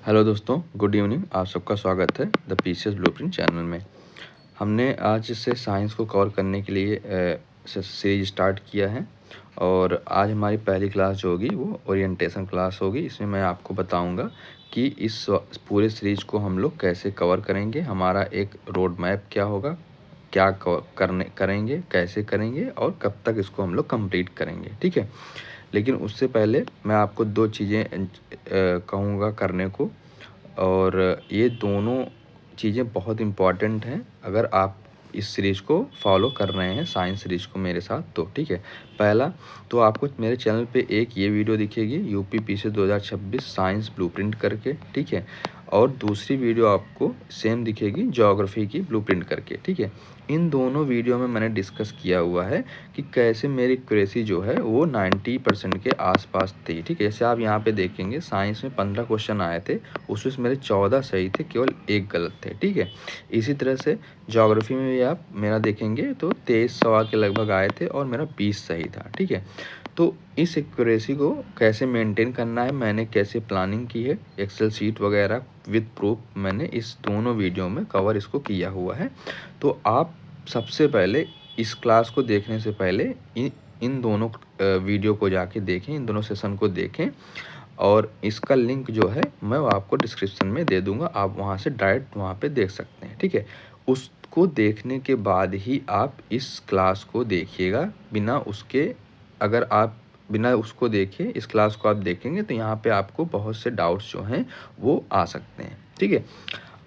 Hello दोस्तों, good evening. आप सबका स्वागत है द पीसीएस ब्लूप्रिंट चैनल में। हमने आज से साइंस को कवर करने के लिए सीरीज स्टार्ट किया है और आज हमारी पहली क्लास जो होगी वो ओरिएंटेशन क्लास होगी। इसमें मैं आपको बताऊंगा कि इस पूरे सीरीज को हम लोग कैसे कवर करेंगे, हमारा एक रोड मैप क्या होगा, क्या करेंगे, कैसे करेंगे और कब तक इसको हम लोग कंप्लीट करेंगे। ठीक है, लेकिन उससे पहले मैं आपको दो चीज़ें कहूँगा करने को, और ये दोनों चीज़ें बहुत इम्पॉर्टेंट हैं अगर आप इस सीरीज़ को फॉलो कर रहे हैं, साइंस सीरीज़ को मेरे साथ। तो ठीक है, पहला तो आपको मेरे चैनल पे एक ये वीडियो दिखेगी यूपी पीसीएस 2026 साइंस ब्लूप्रिंट करके, ठीक है, और दूसरी वीडियो आपको सेम दिखेगी ज्योग्राफी की ब्लूप्रिंट करके। ठीक है, इन दोनों वीडियो में मैंने डिस्कस किया हुआ है कि कैसे मेरी एक्यूरेसी जो है वो 90% के आसपास थी। ठीक है, जैसे आप यहाँ पे देखेंगे साइंस में 15 क्वेश्चन आए थे, उसमें मेरे 14 सही थे, केवल एक गलत थे। ठीक है, इसी तरह से ज्योग्राफी में भी आप मेरा देखेंगे तो 23 सवाल के लगभग आए थे और मेरा 20 सही था। ठीक है, तो इस एक्यूरेसी को कैसे मेंटेन करना है, मैंने कैसे प्लानिंग की है, एक्सेल शीट वगैरह विद प्रूफ मैंने इस दोनों वीडियो में कवर इसको किया हुआ है। तो आप सबसे पहले इस क्लास को देखने से पहले इन दोनों वीडियो को जाके देखें, इन दोनों सेशन को देखें, और इसका लिंक जो है मैं वो आपको डिस्क्रिप्शन में दे दूंगा, आप वहाँ से डायरेक्ट वहाँ पे देख सकते हैं। ठीक है, उसको देखने के बाद ही आप इस क्लास को देखिएगा। बिना उसके अगर आप बिना उसको देखे इस क्लास को आप देखेंगे तो यहाँ पे आपको बहुत से डाउट्स जो हैं वो आ सकते हैं। ठीक है,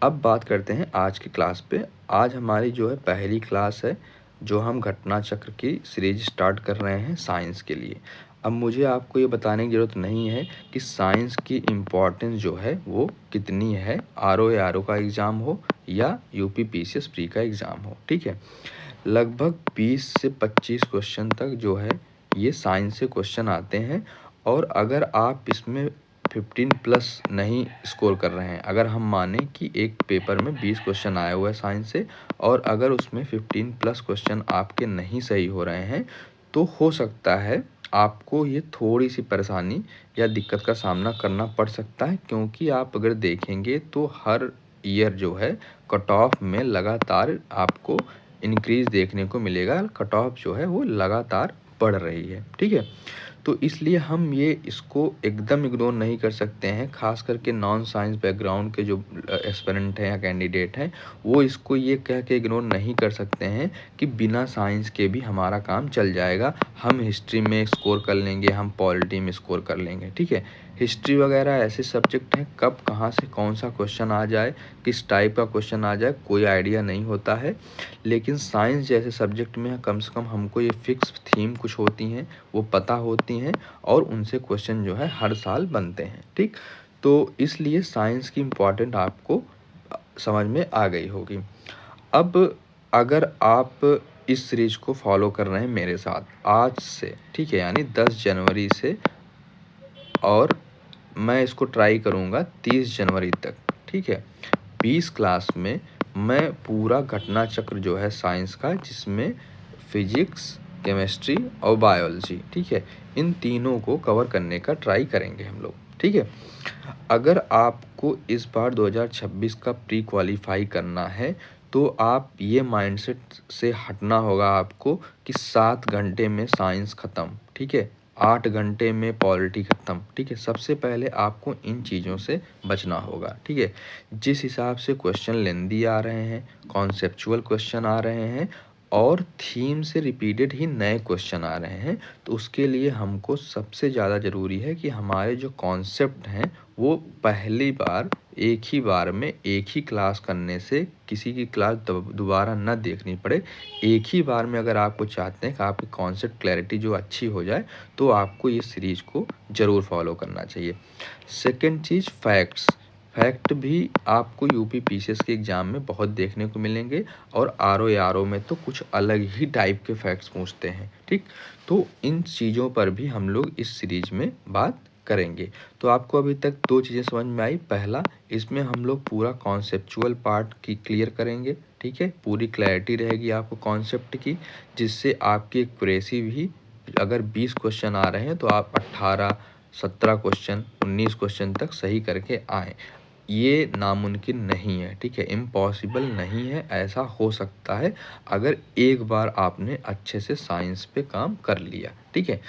अब बात करते हैं आज की क्लास पे। आज हमारी जो है पहली क्लास है, जो हम घटना चक्र की सीरीज स्टार्ट कर रहे हैं साइंस के लिए। अब मुझे आपको ये बताने की ज़रूरत नहीं है कि साइंस की इम्पोर्टेंस जो है वो कितनी है, आरओ का एग्ज़ाम हो या यूपी पीसीएस प्री का एग्ज़ाम हो। ठीक है, लगभग 20 से 25 क्वेश्चन तक जो है ये साइंस से क्वेश्चन आते हैं, और अगर आप इसमें 15 प्लस नहीं स्कोर कर रहे हैं, अगर हम माने कि एक पेपर में 20 क्वेश्चन आए हुए हैं साइंस से, और अगर उसमें 15 प्लस क्वेश्चन आपके नहीं सही हो रहे हैं, तो हो सकता है आपको ये थोड़ी सी परेशानी या दिक्कत का सामना करना पड़ सकता है, क्योंकि आप अगर देखेंगे तो हर ईयर जो है कट ऑफ में लगातार आपको इंक्रीज देखने को मिलेगा, कट ऑफ जो है वो लगातार बढ़ रही है। ठीक है, तो इसलिए हम ये इसको एकदम इग्नोर नहीं कर सकते हैं, खास करके नॉन साइंस बैकग्राउंड के जो एस्पिरेंट हैं या कैंडिडेट हैं, वो इसको ये कह के इग्नोर नहीं कर सकते हैं कि बिना साइंस के भी हमारा काम चल जाएगा, हम हिस्ट्री में स्कोर कर लेंगे, हम पॉलिटी में स्कोर कर लेंगे। ठीक है, हिस्ट्री वगैरह ऐसे सब्जेक्ट हैं, कब कहाँ से कौन सा क्वेश्चन आ जाए, किस टाइप का क्वेश्चन आ जाए, कोई आइडिया नहीं होता है। लेकिन साइंस जैसे सब्जेक्ट में कम से कम हमको ये फिक्स थीम कुछ होती हैं, वो पता होती हैं, और उनसे क्वेश्चन जो है हर साल बनते हैं। ठीक, तो इसलिए साइंस की इम्पोर्टेंट आपको समझ में आ गई होगी। अब अगर आप इस सीरीज को फॉलो कर रहे हैं मेरे साथ आज से, ठीक है, यानी 10 जनवरी से, और मैं इसको ट्राई करूँगा 30 जनवरी तक। ठीक है, 20 क्लास में मैं पूरा घटना चक्र जो है साइंस का, जिसमें फिजिक्स, केमिस्ट्री और बायोलॉजी, ठीक है, इन तीनों को कवर करने का ट्राई करेंगे हम लोग। ठीक है, अगर आपको इस बार 2026 का प्री क्वालिफाई करना है तो आप ये माइंडसेट से हटना होगा आपको कि 7 घंटे में साइंस ख़त्म, ठीक है, 8 घंटे में पॉलिटी ख़त्म। ठीक है, सबसे पहले आपको इन चीज़ों से बचना होगा। ठीक है, जिस हिसाब से क्वेश्चन लेंदी आ रहे हैं, कॉन्सेप्चुअल क्वेश्चन आ रहे हैं, और थीम से रिपीटेड ही नए क्वेश्चन आ रहे हैं, तो उसके लिए हमको सबसे ज़्यादा ज़रूरी है कि हमारे जो कॉन्सेप्ट हैं वो पहली बार एक ही बार में एक ही क्लास करने से किसी की क्लास दोबारा न देखनी पड़े। एक ही बार में अगर आपको चाहते हैं कि आपकी कॉन्सेप्ट क्लैरिटी जो अच्छी हो जाए, तो आपको ये सीरीज को ज़रूर फॉलो करना चाहिए। सेकंड चीज़, फैक्ट भी आपको यूपी पीसीएस के एग्ज़ाम में बहुत देखने को मिलेंगे, और आरओ में तो कुछ अलग ही टाइप के फैक्ट्स पूछते हैं। ठीक, तो इन चीज़ों पर भी हम लोग इस सीरीज में बात करेंगे। तो आपको अभी तक दो चीज़ें समझ में आई। पहला, इसमें हम लोग पूरा कॉन्सेप्चुअल पार्ट की क्लियर करेंगे। ठीक है, पूरी क्लैरिटी रहेगी आपको कॉन्सेप्ट की, जिससे आपकी एक्यूरेसी भी, अगर 20 क्वेश्चन आ रहे हैं तो आप 18, 17 क्वेश्चन, 19 क्वेश्चन तक सही करके आएँ। ये नामुमकिन नहीं है, ठीक है, इम्पॉसिबल नहीं है, ऐसा हो सकता है अगर एक बार आपने अच्छे से साइंस पे काम कर लिया, ठीक है।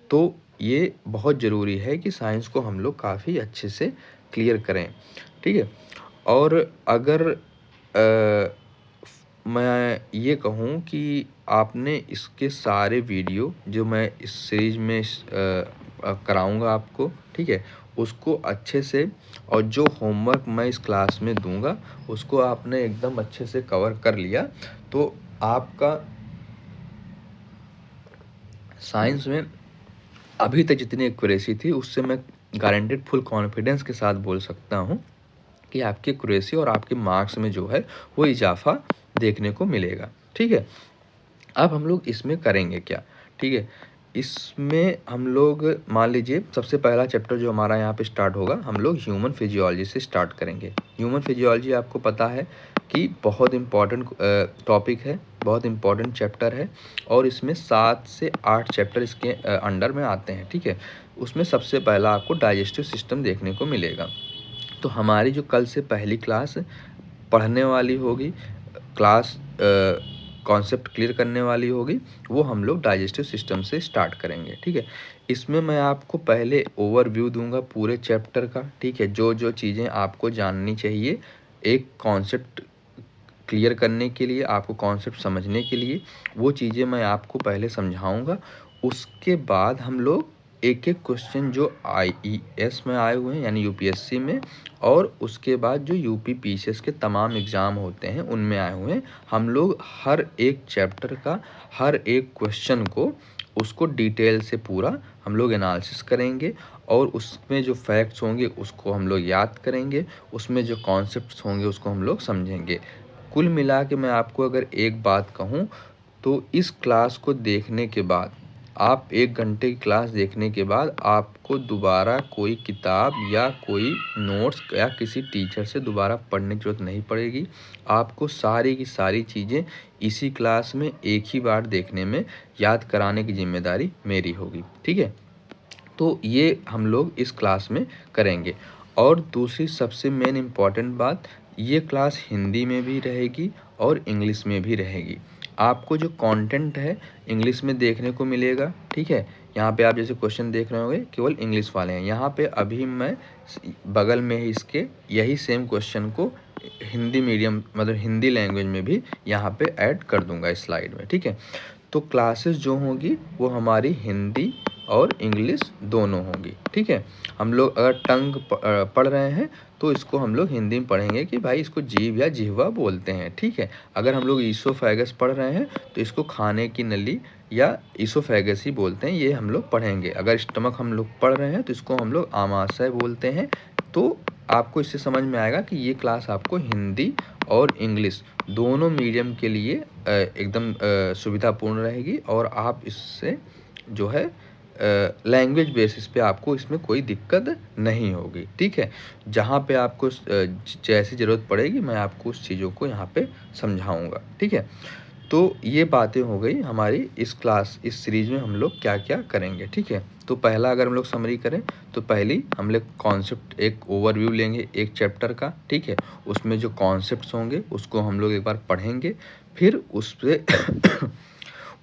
तो ये बहुत ज़रूरी है कि साइंस को हम लोग काफ़ी अच्छे से क्लियर करें, ठीक है। और अगर मैं ये कहूँ कि आपने इसके सारे वीडियो जो मैं इस सीरीज़ में कराऊँगा आपको, ठीक है, उसको अच्छे से, और जो होमवर्क मैं इस क्लास में दूँगा उसको आपने एकदम अच्छे से कवर कर लिया तो आपका साइंस में अभी तक जितनी एक्यूरेसी थी उससे मैं गारंटेड फुल कॉन्फिडेंस के साथ बोल सकता हूँ कि आपकी एक्यूरेसी और आपके मार्क्स में जो है वो इजाफा देखने को मिलेगा, ठीक है। अब हम लोग इसमें करेंगे क्या, ठीक है। इसमें हम लोग मान लीजिए सबसे पहला चैप्टर जो हमारा यहाँ पे स्टार्ट होगा, हम लोग ह्यूमन फिजियोलॉजी से स्टार्ट करेंगे। ह्यूमन फिजियोलॉजी आपको पता है कि बहुत इम्पॉर्टेंट टॉपिक है, बहुत इम्पॉर्टेंट चैप्टर है, और इसमें 7 से 8 चैप्टर इसके अंडर में आते हैं, ठीक है। उसमें सबसे पहला आपको डाइजेस्टिव सिस्टम देखने को मिलेगा। तो हमारी जो कल से पहली क्लास पढ़ने वाली होगी, क्लास कॉन्सेप्ट क्लियर करने वाली होगी, वो हम लोग डाइजेस्टिव सिस्टम से स्टार्ट करेंगे, ठीक है। इसमें मैं आपको पहले ओवरव्यू दूंगा पूरे चैप्टर का, ठीक है। जो जो चीज़ें आपको जाननी चाहिए एक कॉन्सेप्ट क्लियर करने के लिए, आपको कॉन्सेप्ट समझने के लिए, वो चीज़ें मैं आपको पहले समझाऊंगा। उसके बाद हम लोग एक एक क्वेश्चन जो IES में आए हुए हैं यानी UPSC में, और उसके बाद जो UP PCS के तमाम एग्ज़ाम होते हैं उनमें आए हुए हैं, हम लोग हर एक चैप्टर का हर एक क्वेश्चन को उसको डिटेल से पूरा हम लोग एनालिसिस करेंगे, और उसमें जो फैक्ट्स होंगे उसको हम लोग याद करेंगे, उसमें जो कॉन्सेप्ट्स होंगे उसको हम लोग समझेंगे। कुल मिला के मैं आपको अगर एक बात कहूँ तो इस क्लास को देखने के बाद, आप 1 घंटे की क्लास देखने के बाद आपको दोबारा कोई किताब या कोई नोट्स या किसी टीचर से दोबारा पढ़ने की ज़रूरत नहीं पड़ेगी। आपको सारी की सारी चीज़ें इसी क्लास में एक ही बार देखने में याद कराने की ज़िम्मेदारी मेरी होगी, ठीक है। तो ये हम लोग इस क्लास में करेंगे। और दूसरी सबसे मेन इम्पॉर्टेंट बात, ये क्लास हिंदी में भी रहेगी और इंग्लिश में भी रहेगी। आपको जो कंटेंट है इंग्लिश में देखने को मिलेगा, ठीक है। यहाँ पे आप जैसे क्वेश्चन देख रहे होंगे केवल इंग्लिश वाले हैं, यहाँ पे अभी मैं बगल में ही इसके यही सेम क्वेश्चन को हिंदी मीडियम मतलब हिंदी लैंग्वेज में भी यहाँ पे ऐड कर दूंगा इस स्लाइड में, ठीक है। तो क्लासेस जो होंगी वो हमारी हिंदी और इंग्लिश दोनों होंगी, ठीक है। हम लोग अगर टंग पढ़ रहे हैं तो इसको हम लोग हिंदी में पढ़ेंगे कि भाई इसको जीभ या जिह्वा बोलते हैं, ठीक है। अगर हम लोग ईसोफेगस पढ़ रहे हैं तो इसको खाने की नली या ईसोफेगस ही बोलते हैं, ये हम लोग पढ़ेंगे। अगर स्टमक हम लोग पढ़ रहे हैं तो इसको हम लोग आमाशय बोलते हैं। तो आपको इससे समझ में आएगा कि ये क्लास आपको हिंदी और इंग्लिश दोनों मीडियम के लिए एकदम सुविधापूर्ण रहेगी, और आप इससे जो है लैंग्वेज बेसिस पे आपको इसमें कोई दिक्कत नहीं होगी, ठीक है। जहाँ पे आपको जैसी ज़रूरत पड़ेगी मैं आपको उस चीज़ों को यहाँ पे समझाऊँगा, ठीक है। तो ये बातें हो गई हमारी इस सीरीज़ में हम लोग क्या क्या करेंगे, ठीक है। तो पहला अगर हम लोग समरी करें तो पहली हम लोग कॉन्सेप्ट एक ओवरव्यू लेंगे एक चैप्टर का, ठीक है। उसमें जो कॉन्सेप्ट्स होंगे उसको हम लोग एक बार पढ़ेंगे, फिर उससे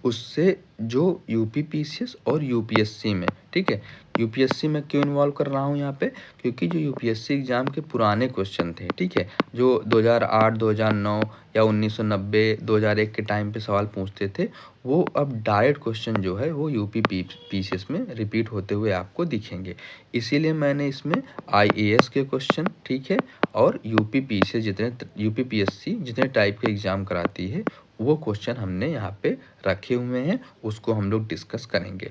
उससे जो UP PCS और UPSC में, ठीक है। UPSC में क्यों इन्वॉल्व कर रहा हूँ यहाँ पे, क्योंकि जो UPSC एग्ज़ाम के पुराने क्वेश्चन थे, ठीक है, जो 2008 2009 या 1990 2001 के टाइम पे सवाल पूछते थे, वो अब डायरेक्ट क्वेश्चन जो है वो UP PCS में रिपीट होते हुए आपको दिखेंगे। इसीलिए मैंने इसमें IAS के क्वेश्चन, ठीक है, और UP PCS जितने UP PSC जितने टाइप के एग्ज़ाम कराती है वो क्वेश्चन हमने यहाँ पे रखे हुए हैं, उसको हम लोग डिस्कस करेंगे।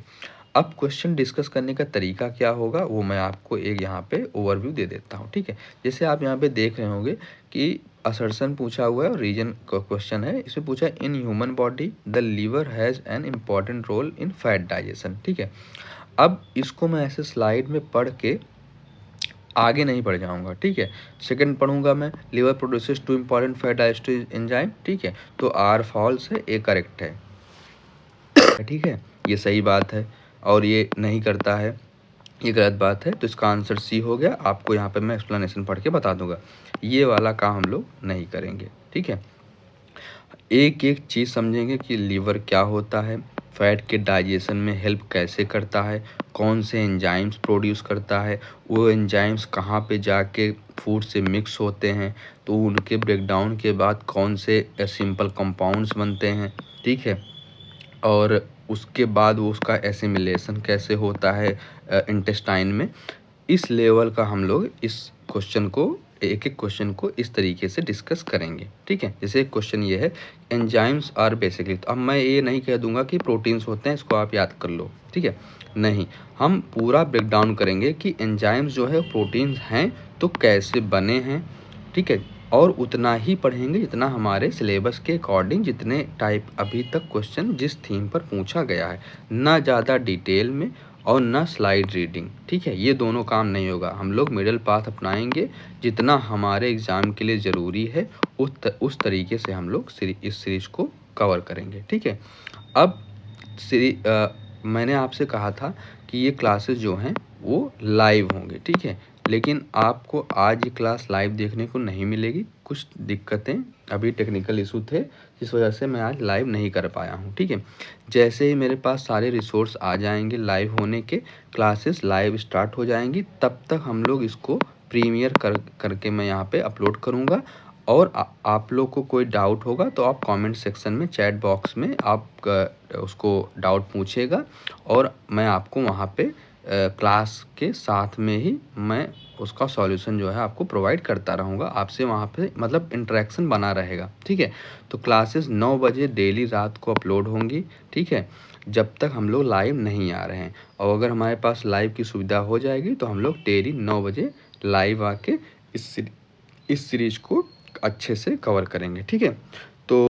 अब क्वेश्चन डिस्कस करने का तरीका क्या होगा वो मैं आपको एक यहाँ पे ओवरव्यू दे देता हूँ, ठीक है। जैसे आप यहाँ पे देख रहे होंगे कि असर्शन पूछा हुआ है और रीजन का क्वेश्चन है। इसमें पूछा है in human body the liver has an important role in fat digestion, ठीक है। अब इसको मैं ऐसे स्लाइड में पढ़ के आगे नहीं बढ़ जाऊंगा, ठीक है। सेकंड पढ़ूंगा मैं, liver produces 2 important fat digestive enzyme, ठीक है। तो आर फॉल्स है, ए करेक्ट है, ठीक है, ये सही बात है। और ये नहीं करता है ये गलत बात है। तो इसका आंसर सी हो गया। आपको यहाँ पे मैं एक्सप्लेनेशन पढ़ के बता दूंगा। ये वाला काम हम लोग नहीं करेंगे, ठीक है। एक एक चीज़ समझेंगे कि लीवर क्या होता है, फैट के डाइजेशन में हेल्प कैसे करता है, कौन से एंजाइम्स प्रोड्यूस करता है, वो एंजाइम्स कहाँ पे जाके फूड से मिक्स होते हैं, तो उनके ब्रेकडाउन के बाद कौन से सिंपल कंपाउंड्स बनते हैं, ठीक है। और उसके बाद वो उसका एसिमिलेशन कैसे होता है इंटेस्टाइन में। इस लेवल का हम लोग इस क्वेश्चन को एक एक क्वेश्चन को इस तरीके से डिस्कस करेंगे, ठीक है। जैसे एक क्वेश्चन ये है, एंजाइम्स आर बेसिकली, तो अब मैं ये नहीं कह दूंगा कि प्रोटीन्स होते हैं, इसको आप याद कर लो, ठीक है। नहीं, हम पूरा ब्रेक डाउन करेंगे कि एंजाइम्स जो है प्रोटीन्स हैं तो कैसे बने हैं, ठीक है। और उतना ही पढ़ेंगे जितना हमारे सिलेबस के अकॉर्डिंग, जितने टाइप अभी तक क्वेश्चन जिस थीम पर पूछा गया है, ना ज़्यादा डिटेल में और ना स्लाइड रीडिंग, ठीक है। ये दोनों काम नहीं होगा। हम लोग मिडिल पाथ अपनाएंगे, जितना हमारे एग्ज़ाम के लिए ज़रूरी है उस तरीके से हम लोग इस सीरीज को कवर करेंगे, ठीक है। अब मैंने आपसे कहा था कि ये क्लासेस जो हैं वो लाइव होंगे, ठीक है। लेकिन आपको आज ये क्लास लाइव देखने को नहीं मिलेगी। कुछ दिक्कतें, अभी टेक्निकल इशू थे, जिस वजह से मैं आज लाइव नहीं कर पाया हूँ, ठीक है। जैसे ही मेरे पास सारे रिसोर्स आ जाएंगे लाइव होने के, क्लासेस लाइव स्टार्ट हो जाएंगी, तब तक हम लोग इसको प्रीमियर करके मैं यहाँ पे अपलोड करूँगा। और आप लोग को कोई डाउट होगा तो आप कमेंट सेक्शन में, चैट बॉक्स में आप उसको डाउट पूछिएगा, और मैं आपको वहाँ पे क्लास के साथ में ही मैं उसका सॉल्यूशन जो है आपको प्रोवाइड करता रहूँगा। आपसे वहाँ पे मतलब इंटरेक्शन बना रहेगा, ठीक है। तो क्लासेस 9 बजे डेली रात को अपलोड होंगी, ठीक है, जब तक हम लोग लाइव नहीं आ रहे हैं। और अगर हमारे पास लाइव की सुविधा हो जाएगी तो हम लोग डेली 9 बजे लाइव आके इस सीरीज को अच्छे से कवर करेंगे, ठीक है।